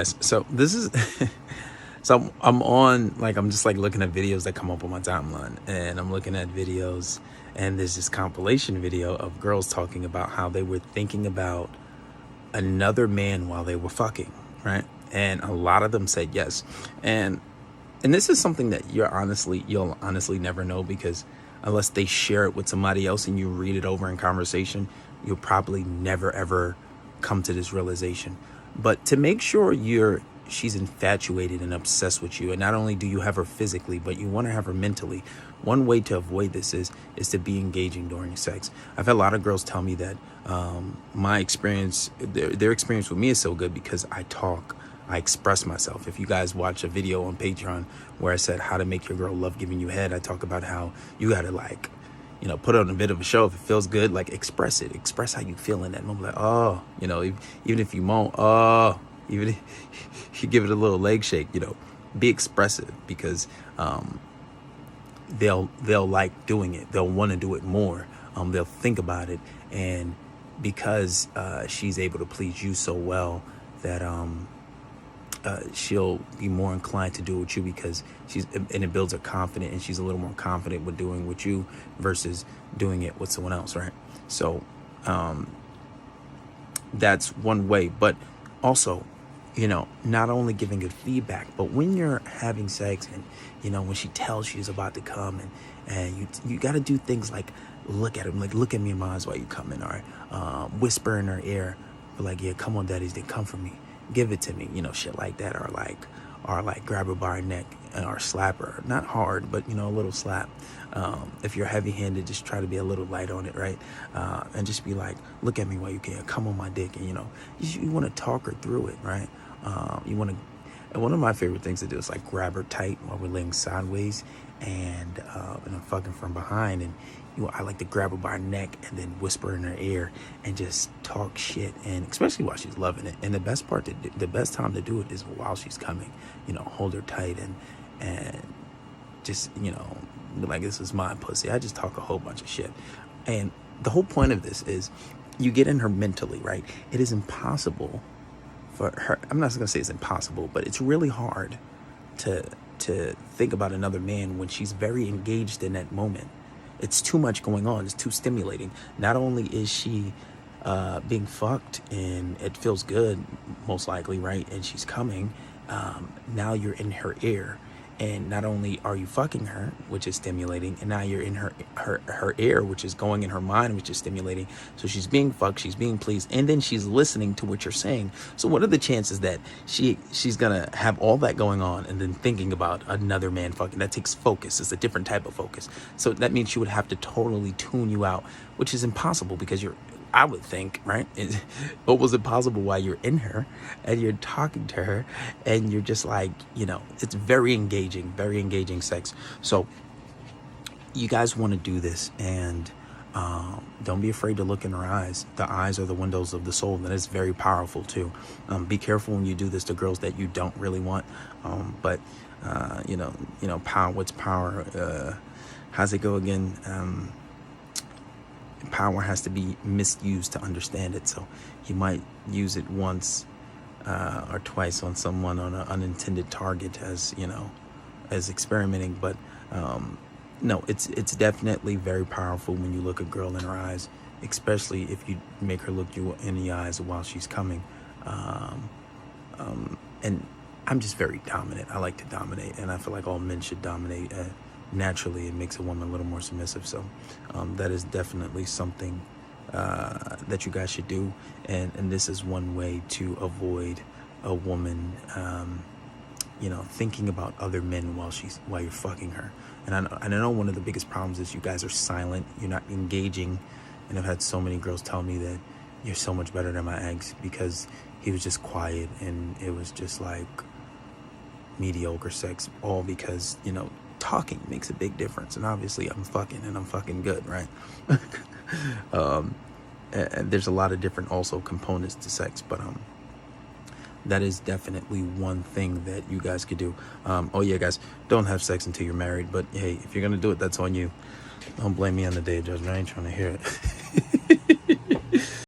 So this is so I'm on, like, I'm just like looking at videos that come up on my timeline, and I'm looking at videos, and there's this compilation video of girls talking about how they were thinking about another man while they were fucking, right? And a lot of them said yes. And this is something that you'll honestly never know, because unless they share it with somebody else and you read it over in conversation, you'll probably never ever come to this realization. But to make sure she's infatuated and obsessed with you, and not only do you have her physically, but you want to have her mentally, one way to avoid this is to be engaging during sex. I've had a lot of girls tell me that my experience, their experience with me is so good because I talk, I express myself. If you guys watch a video on Patreon where I said how to make your girl love giving you head, I talk about how you gotta, like, put on a bit of a show. If it feels good, like, express it. Express how you feel in that moment. Like, oh, even if you moan, oh, even if you give it a little leg shake, be expressive, because they'll like doing it. They'll want to do it more. They'll think about it, and because she's able to please you so well, that she'll be more inclined to do it with you, because it builds her confidence, and she's a little more confident with doing with you versus doing it with someone else, right? So that's one way. But also, not only giving good feedback, but when you're having sex and when she tells she's about to come, and you got to do things like look at him, like, look at me in my eyes while you coming, or whisper in her ear, like, yeah, come on, daddies, then come for me, give it to me, shit like that, or like grab her by her neck, or slap her, not hard, but a little slap. If you're heavy-handed, just try to be a little light on it, right? And just be like, look at me while you can, come on my dick, and you want to talk her through it, right? And one of my favorite things to do is, like, grab her tight while we're laying sideways, and I'm fucking from behind, and I like to grab her by her neck and then whisper in her ear and just talk shit, and especially while she's loving it. And the best time to do it is while she's coming. Hold her tight and just be like, this is my pussy. I just talk a whole bunch of shit, and the whole point of this is you get in her mentally, right? It is impossible for her. I'm not gonna say it's impossible, but it's really hard to think about another man when she's very engaged in that moment. It's too much going on. It's too stimulating. Not only is she being fucked and it feels good, most likely, right? And she's coming. Now you're in her ear. And not only are you fucking her, which is stimulating, and now you're in her ear, which is going in her mind, which is stimulating. So she's being fucked, she's being pleased, and then she's listening to what you're saying. So what are the chances that she's gonna have all that going on and then thinking about another man fucking? That takes focus. It's a different type of focus. So that means she would have to totally tune you out, which is impossible, because I would think, right? What was impossible while you're in her and you're talking to her and you're just like, it's very engaging sex. So you guys want to do this, and don't be afraid to look in her eyes. The eyes are the windows of the soul, and it's very powerful too. Be careful when you do this to girls that you don't really want. But power, what's power? How's it go again? Power has to be misused to understand it. So you might use it once or twice on someone, on an unintended target, as experimenting. But no, it's definitely very powerful when you look a girl in her eyes, especially if you make her look you in the eyes while she's coming. And I'm just very dominant. I like to dominate, and I feel like all men should dominate. Naturally, it makes a woman a little more submissive. So that is definitely something that you guys should do, and this is one way to avoid a woman thinking about other men while you're fucking her. And I know one of the biggest problems is you guys are silent, you're not engaging. And I've had so many girls tell me that you're so much better than my ex, because he was just quiet, and it was just like mediocre sex, all because talking makes a big difference. And obviously I'm fucking good, right? And there's a lot of different also components to sex, but that is definitely one thing that you guys could do. Oh yeah, guys, don't have sex until you're married, but hey, if you're gonna do it, that's on you. Don't blame me on the day of judgment. I ain't trying to hear it.